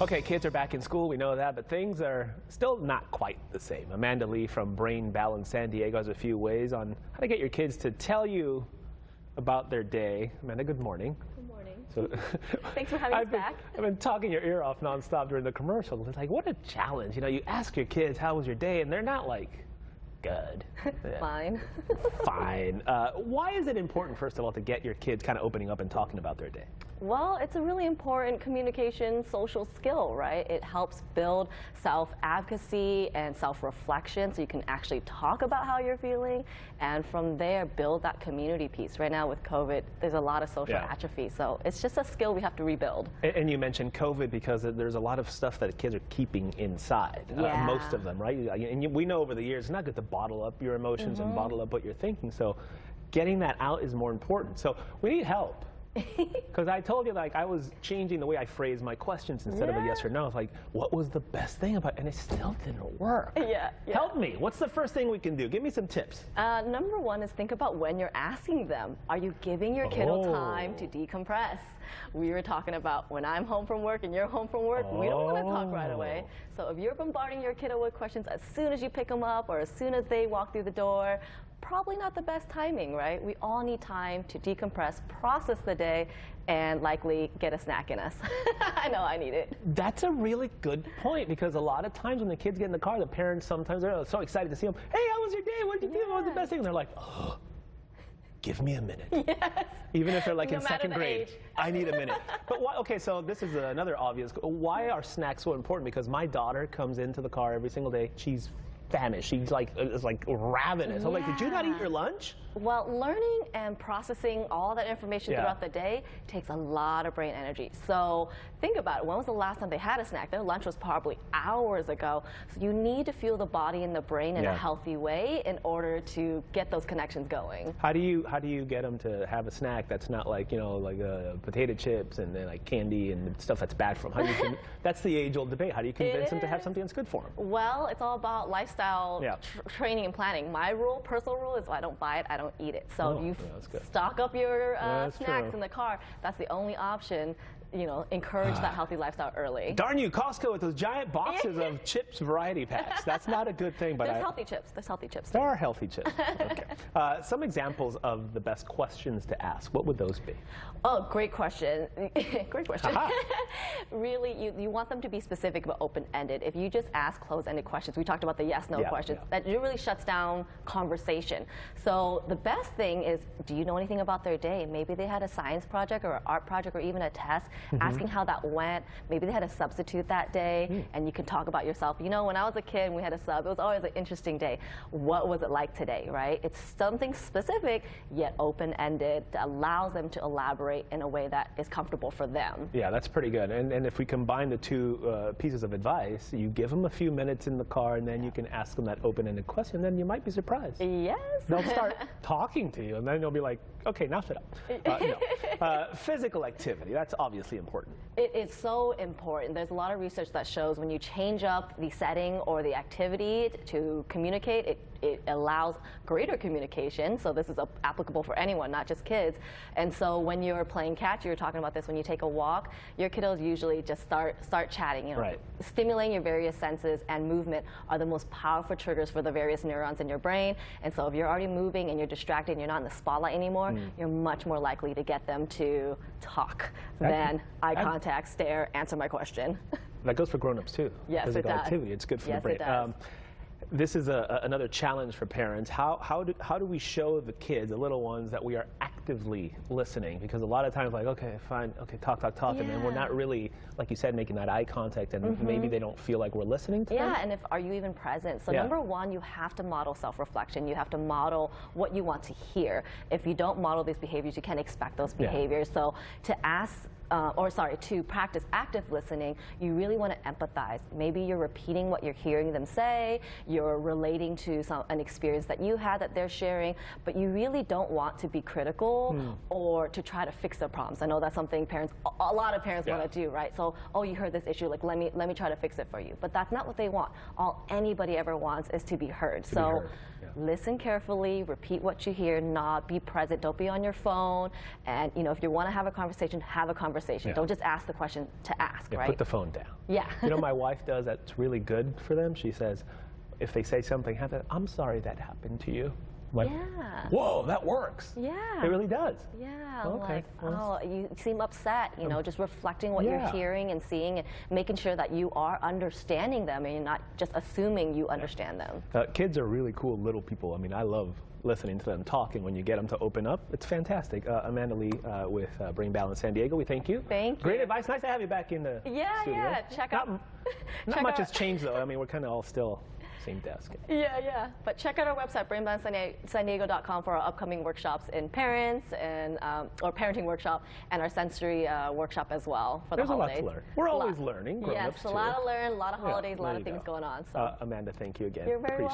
Okay, kids are back in school, we know that, but things are still not quite the same. Amanda Lee from Brain Balance San Diego has a few ways on how to get your kids to tell you about their day. Amanda, good morning. Good morning. So, thanks for having us back. I've been talking your ear off nonstop during the commercial. It's like, what a challenge. You know, you ask your kids, how was your day? And they're not like, good. Fine. Fine. Why is it important, first of all, to get your kids kind of opening up and talking about their day? Well, it's a really important communication social skill, right? It helps build self-advocacy and self-reflection so you can actually talk about how you're feeling, and from there build that community piece. Right now with COVID, there's a lot of social atrophy, so it's just a skill we have to rebuild. And you mentioned COVID because there's a lot of stuff that kids are keeping inside, most of them, right? And we know over the years it's not good to bottle up your emotions and bottle up what you're thinking, so getting that out is more important. So we need help. Because I told you, like, I was changing the way I phrase my questions instead of a yes or no. It's like, what was the best thing about it? And it still didn't work. Help me. What's the first thing we can do? Give me some tips. Number one is think about when you're asking them. Are you giving your kiddo time to decompress? We were talking about when I'm home from work and you're home from work, we don't want to talk right away. So if you're bombarding your kiddo with questions as soon as you pick them up or as soon as they walk through the door, probably not the best timing, right? We all need time to decompress, process the day, and likely get a snack in us. I know I need it. That's a really good point, because a lot of times when the kids get in the car, the parents sometimes are so excited to see them. Hey, how was your day? What did you do? What was the best thing? And they're like, oh, give me a minute. Yes. Even if they're like in second grade, I need a minute. But why, okay, so this is another obvious. Why are snacks so important? Because my daughter comes into the car every single day. She's famished. She's like, is like ravenous. I'm like, did you not eat your lunch? Well, learning and processing all that information throughout the day takes a lot of brain energy. So think about it. When was the last time they had a snack? Their lunch was probably hours ago. So you need to fuel the body and the brain in a healthy way in order to get those connections going. How do you get them to have a snack that's not like, you know, like potato chips and then like candy and stuff that's bad for them? How do you that's the age-old debate. How do you convince them to have something that's good for them? Well, it's all about lifestyle training and planning. My personal rule is I don't buy it, I don't eat it. So if you stock up your snacks in the car, that's the only option. You know, encourage that healthy lifestyle early. Darn you, Costco with those giant boxes of chips variety packs. That's not a good thing. But there's healthy chips. There's healthy chips. There are healthy chips. Okay. Some examples of the best questions to ask. What would those be? Oh, great question. Great question. Really, you want them to be specific but open-ended. If you just ask closed-ended questions, we talked about the yes/no questions, that really shuts down conversation. So the best thing is, do you know anything about their day? Maybe they had a science project or an art project or even a test. Asking how that went. Maybe they had a substitute that day, and you can talk about yourself. You know, when I was a kid and we had a sub, it was always an interesting day. What was it like today, right? It's something specific, yet open-ended, that allows them to elaborate in a way that is comfortable for them. Yeah, that's pretty good. And if we combine the two pieces of advice, you give them a few minutes in the car, and then you can ask them that open-ended question, then you might be surprised. Yes. They'll start talking to you, and then they'll be like, okay, now shut up. Physical activity, that's obviously important. It is so important. There's a lot of research that shows when you change up the setting or the activity to communicate, it allows greater communication. So this is applicable for anyone, not just kids. And so when you're playing catch, you were talking about this, when you take a walk, your kiddos usually just start chatting. You know, stimulating your various senses and movement are the most powerful triggers for the various neurons in your brain. And so if you're already moving and you're distracted and you're not in the spotlight anymore, you're much more likely to get them to talk than eye contact, stare, answer my question. That goes for grown-ups too. Yes, Physical it does. activity, it's good for the brain. It does. This is another challenge for parents. How do we show the kids, the little ones, that we are actively listening? Because a lot of times, like, okay, fine, okay, talk, and then we're not really, like you said, making that eye contact, and maybe they don't feel like we're listening to them. Yeah, and are you even present? So number one, you have to model self-reflection. You have to model what you want to hear. If you don't model these behaviors, you can't expect those behaviors. So to ask, to practice active listening, you really want to empathize. Maybe you're repeating what you're hearing them say, you're relating to an experience that you had that they're sharing, but you really don't want to be critical or to try to fix their problems. I know that's something a lot of parents want to do, right? So, oh, you heard this issue, like let me try to fix it for you. But that's not what they want. All anybody ever wants is to be heard. Listen carefully, repeat what you hear, nod, be present, don't be on your phone, and if you want to have a conversation conversation. Yeah. Don't just ask the question to ask, Yeah, right? put the phone down. Yeah. You know, my wife does that's really good for them. She says, if they say something, I'm sorry that happened to you. I'm like, Yeah. whoa, that works. Yeah. It really does. Yeah, Okay, like, well, oh, you seem upset, you know, just reflecting what you're yeah. hearing and seeing and making sure that you are understanding them and you're not just assuming you understand them. Kids are really cool little people. I mean, I love listening to them talk, and when you get them to open up, it's fantastic. Amanda Lee with Brain Balance San Diego, we thank you. Thank you. Great advice. Nice to have you back in the studio. Yeah, check out. Not much has changed, though. I mean, we're kind of all still same desk. Yeah. But check out our website, brainbalancesandiego.com, for our upcoming workshops in parents and or parenting workshop and our sensory workshop as well for There's the holidays. a lot to learn. We're always learning. Yes, grown-ups a too. lot to learn, a lot of Yeah, holidays, a lot there of you things go. going on. So Amanda, thank you again. you're very Appreciate